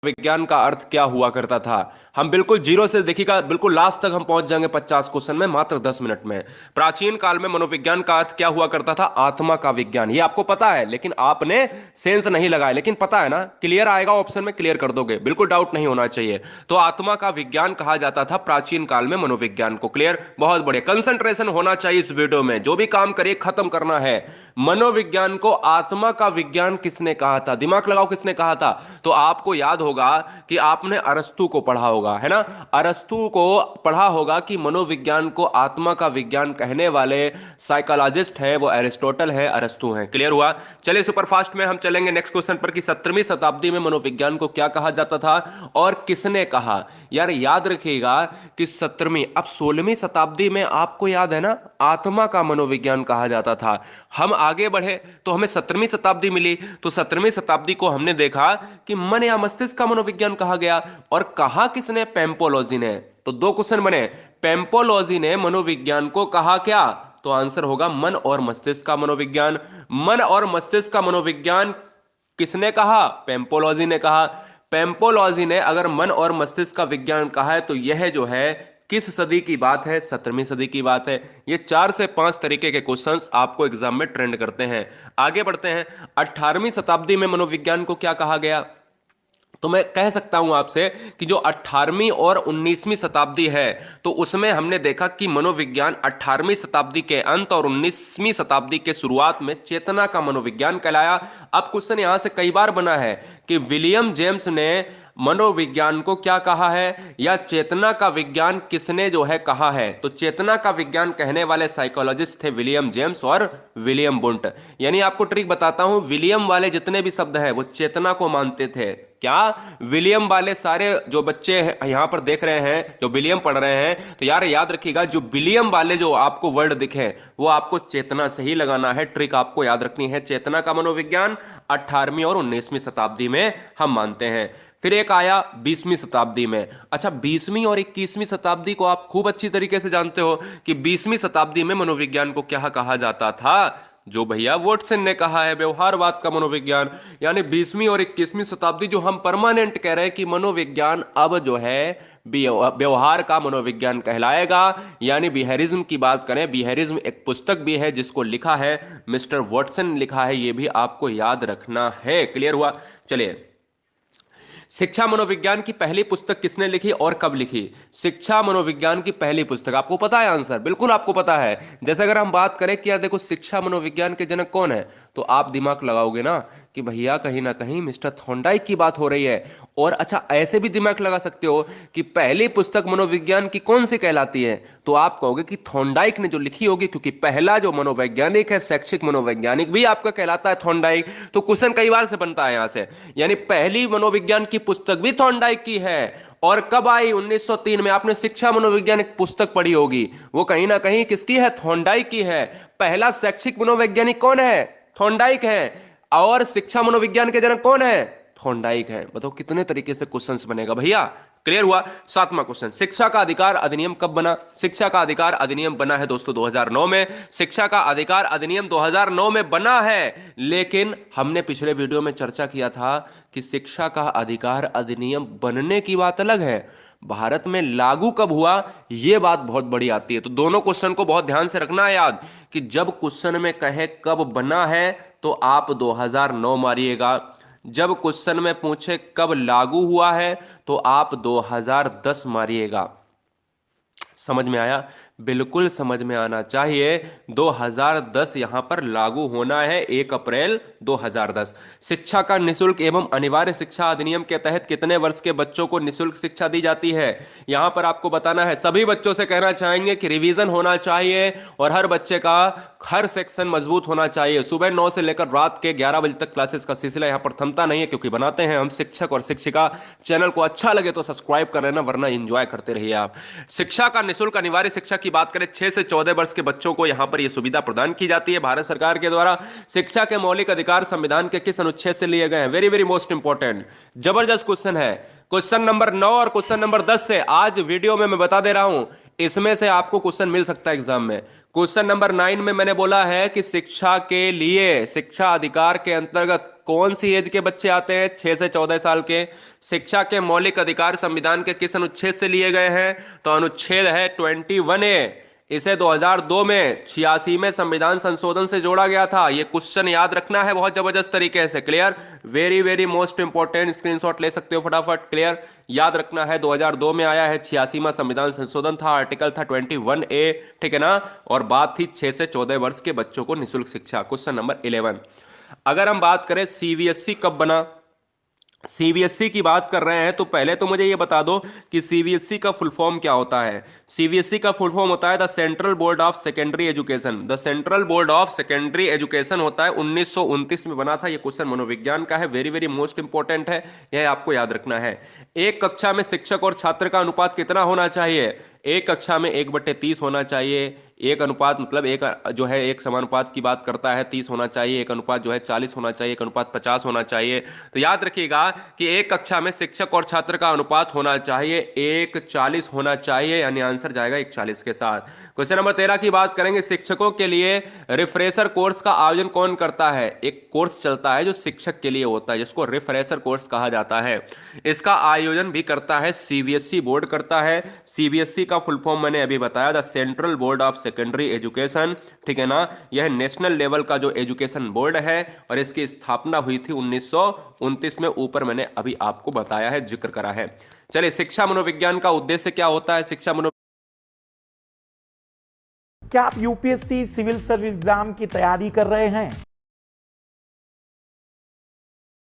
विज्ञान का अर्थ क्या हुआ करता था। हम बिल्कुल जीरो से देखिएगा, बिल्कुल लास्ट तक हम पहुंच जाएंगे 50 क्वेश्चन में मात्र 10 मिनट में। प्राचीन काल में मनोविज्ञान का अर्थ क्या हुआ करता था? आत्मा का विज्ञान। ये आपको पता है लेकिन आपने सेंस नहीं लगाया, लेकिन पता है ना, क्लियर आएगा ऑप्शन में, क्लियर कर दोगे, बिल्कुल डाउट नहीं होना चाहिए। तो आत्मा का विज्ञान कहा जाता था प्राचीन काल में मनोविज्ञान को। क्लियर? बहुत बढ़िया, कंसंट्रेशन होना चाहिए इस वीडियो में, जो भी काम करिए खत्म करना है। मनोविज्ञान को आत्मा का विज्ञान किसने कहा था? दिमाग लगाओ, किसने कहा था? तो आपको याद होगा कि आपने अरस्तु को पढ़ा होगा, है ना? अरस्तु को पढ़ा होगा कि मनोविज्ञान को आत्मा का विज्ञान कहने वाले साइकोलॉजिस्ट है वो अरिस्टोटल है, अरस्तु है। क्लियर हुआ? चलिए सुपरफास्ट में हम चलेंगे नेक्स्ट क्वेश्चन पर कि 17वीं शताब्दी में मनोविज्ञान को क्या कहा जाता था और किसने कहा। यार याद रखिएगा कि 17वीं, अब 16वीं शताब्दी में आपको याद है ना, आत्मा का मनोविज्ञान कहा जाता था। हम आगे बढ़े तो हमें 17वीं शताब्दी मिली, तो 17वीं शताब्दी को हमने देखा कि मन या मस्तिष्क का मनोविज्ञान कहा गया। और कहा किसने? पेम्पोलॉजी ने। तो दो क्वेश्चन बने, पेम्पोलॉजी ने मनोविज्ञान को कहा क्या? तो आंसर होगा मन और मस्तिष्क का मनोविज्ञान। मन और मस्तिष्क का मनोविज्ञान किसने कहा? पेम्पोलॉजी ने कहा। पेम्पोलॉजी ने अगर मन और मस्तिष्क का विज्ञान कहा है तो यह जो है किस सदी की बात है? 17वीं सदी की बात है। ये 4 से 5 तरीके के क्वेश्चंस आपको एग्जाम में ट्रेंड करते हैं। आगे बढ़ते हैं, 18वीं शताब्दी में मनोविज्ञान को क्या कहा गया? तो मैं कह सकता हूं आपसे कि जो 18वीं और 19वीं शताब्दी है तो उसमें हमने देखा कि मनोविज्ञान 18वीं शताब्दी के अंत और 19वीं शताब्दी के शुरुआत में चेतना का मनोविज्ञान कहलाया। अब क्वेश्चन यहां से कई बार बना है कि विलियम जेम्स ने मनोविज्ञान को क्या कहा है या चेतना का विज्ञान किसने जो है कहा है। तो चेतना का विज्ञान कहने वाले साइकोलॉजिस्ट थे विलियम जेम्स और विलियम बुंट। यानी आपको ट्रिक बताता हूं, विलियम वाले जितने भी शब्द हैं वो चेतना को मानते थे। क्या? विलियम वाले सारे जो बच्चे यहां पर देख रहे हैं जो विलियम पढ़ रहे हैं, तो यार याद रखिएगा जो विलियम वाले जो आपको वर्ड दिखे वो आपको चेतना से ही लगाना है। ट्रिक आपको याद रखनी है, चेतना का मनोविज्ञान 18वीं और 19वीं शताब्दी में हम मानते हैं। फिर एक आया 20वीं शताब्दी में। अच्छा, 20वीं और 21वीं शताब्दी को आप खूब अच्छी तरीके से जानते हो कि 20वीं शताब्दी में मनोविज्ञान को क्या कहा जाता था? जो भैया वॉटसन ने कहा है, व्यवहारवाद का मनोविज्ञान। यानी 20वीं और 21वीं शताब्दी जो हम परमानेंट कह रहे हैं कि मनोविज्ञान अब जो है व्यवहार का मनोविज्ञान कहलाएगा। यानी बिहेवियरिज्म की बात करें, बिहेवियरिज्म एक पुस्तक भी है जिसको लिखा है मिस्टर वॉटसन लिखा है, यह भी आपको याद रखना है। क्लियर हुआ? चलिए, शिक्षा मनोविज्ञान की पहली पुस्तक किसने लिखी और कब लिखी? शिक्षा मनोविज्ञान की पहली पुस्तक आपको पता है आंसर? बिल्कुल आपको पता है। जैसे अगर हम बात करें कि यार देखो शिक्षा मनोविज्ञान के जनक कौन है, तो आप दिमाग लगाओगे ना कि भैया कहीं ना कहीं मिस्टर थॉर्नडाइक की बात हो रही है। और अच्छा, ऐसे भी दिमाग लगा सकते हो कि पहली पुस्तक मनोविज्ञान की कौन सी कहलाती है, तो आप कहोगे कि थॉर्नडाइक ने जो लिखी होगी, क्योंकि पहला जो मनोवैज्ञानिक है, शैक्षिक मनोवैज्ञानिक भी आपका कहलाता है थॉर्नडाइक। तो क्वेश्चन कई बार से बनता है यहां से, यानी पहली मनोविज्ञान की पुस्तक भी थॉर्नडाइक की है। और कब आई? 1903 में। आपने शिक्षा मनोविज्ञान एक पुस्तक पढ़ी होगी, वो कहीं ना कहीं किसकी है? थॉर्नडाइक की है। पहला शैक्षिक मनोवैज्ञानिक कौन है? थॉर्नडाइक है। और शिक्षा मनोविज्ञान के जनक कौन है? थॉर्नडाइक है। बताओ कितने तरीके से क्वेश्चंस बनेगा भैया। क्लियर हुआ? 7वां क्वेश्चन, शिक्षा का अधिकार अधिनियम कब बना? शिक्षा का अधिकार अधिनियम बना है दोस्तों 2009 में। शिक्षा का अधिकार अधिनियम 2009 में बना है, लेकिन हमने पिछले वीडियो में चर्चा किया था कि शिक्षा का अधिकार अधिनियम बनने की बात अलग है, भारत में लागू कब हुआ यह बात बहुत बड़ी आती है। तो दोनों क्वेश्चन को बहुत ध्यान से रखना है याद कि जब क्वेश्चन में कहे कब बना है तो आप 2009 मारिएगा, जब क्वेश्चन में पूछे कब लागू हुआ है तो आप 2010 मारिएगा। समझ में आया? बिल्कुल समझ में आना चाहिए। 2010 यहां पर लागू होना है, 1 अप्रैल 2010। शिक्षा का निशुल्क एवं अनिवार्य शिक्षा अधिनियम के तहत कितने वर्ष के बच्चों को निशुल्क शिक्षा दी जाती है? यहां पर आपको बताना है। सभी बच्चों से कहना चाहेंगे कि रिवीजन होना चाहिए और हर बच्चे का हर सेक्शन मजबूत होना चाहिए। सुबह 9 से लेकर रात के 11 बजे तक क्लासेस का सिलसिला यहां पर थमता नहीं है, क्योंकि बनाते हैं हम शिक्षक और शिक्षिका। चैनल को अच्छा लगे तो सब्सक्राइब कर लेना, वरना एंजॉय करते रहिए आप। शिक्षा का निशुल्क अनिवार्य शिक्षा की बात करें, 6 से 14 वर्ष के बच्चों को यहां पर यह सुविधा प्रदान की जाती है भारत सरकार के द्वारा। शिक्षा के मौलिक अधिकार संविधान के किस अनुच्छेद से लिए गए हैं? वेरी वेरी मोस्ट इंपॉर्टेंट, जबरदस्त क्वेश्चन है। क्वेश्चन नंबर 9 और क्वेश्चन नंबर 10 से आज वीडियो में मैं बता दे रहा हूं, इसमें से आपको क्वेश्चन मिल सकता है एग्जाम में। क्वेश्चन नंबर 9 में मैंने बोला है कि शिक्षा के लिए, शिक्षा अधिकार के अंतर्गत कौन सी एज के बच्चे आते हैं? 6 से 14 साल के। शिक्षा के मौलिक अधिकार संविधान के किस अनुच्छेद से लिए गए हैं? तो अनुच्छेद है 21A। इसे 2002 में 86वें संविधान संशोधन से जोड़ा गया था। ये क्वेश्चन याद रखना है बहुत जबरदस्त तरीके से। Clear? Very very most important, screenshot ले सकते हो फटाफट। क्लियर? याद रखना है 2002 में आया है, 86वां संविधान संशोधन था, आर्टिकल था 21A, ठीक है ना। और बात थी 6 से 14 वर्ष के बच्चों को निःशुल्क शिक्षा। Question number 11। अगर हम बात करें सीबीएसई कब बना, सीबीएसई की बात कर रहे हैं, तो पहले तो मुझे ये बता दो कि सीबीएसई का फुल फॉर्म क्या होता है। सीबीएसई का फुल फॉर्म होता है the central board of secondary education. The central board of secondary education होता है, 1929 में बना था। ये क्वेश्चन मनोविज्ञान का है, वेरी वेरी मोस्ट इंपॉर्टेंट है, यह आपको याद रखना है। एक कक्षा में शिक्षक और छात्र का अनुपात कितना होना चाहिए? एक कक्षा में 1/30 होना चाहिए। एक अनुपात मतलब एक जो है एक समानुपात की बात करता है, 30 होना चाहिए। एक अनुपात जो है 40 होना चाहिए। एक अनुपात 50 होना चाहिए। तो याद रखिएगा कि एक कक्षा में शिक्षक और छात्र का अनुपात होना चाहिए 1:40 होना चाहिए, यानी आंसर जाएगा 1:40 के साथ। क्वेश्चन नंबर 13 की बात करेंगे। शिक्षकों के लिए रिफ्रेशर कोर्स का आयोजन कौन करता है? एक कोर्स चलता है जो शिक्षक के लिए होता है, जिसको रिफ्रेशर कोर्स कहा जाता है। इसका आयोजन भी करता है सीबीएसई बोर्ड करता है। सीबीएसई का फुल फॉर्म मैंने अभी बताया, the central board of secondary education, ठीक है ना। यह नेशनल लेवल का जो एजुकेशन बोर्ड है और इसकी स्थापना हुई थी 1929 में। ऊपर मैंने अभी आपको बताया है, जिक्र करा है। चलिए, शिक्षा मनोविज्ञान का उद्देश्य क्या होता है? शिक्षा मनो क्या आप यूपीएससी सिविल सर्विस एग्जाम की तैयारी कर रहे हैं?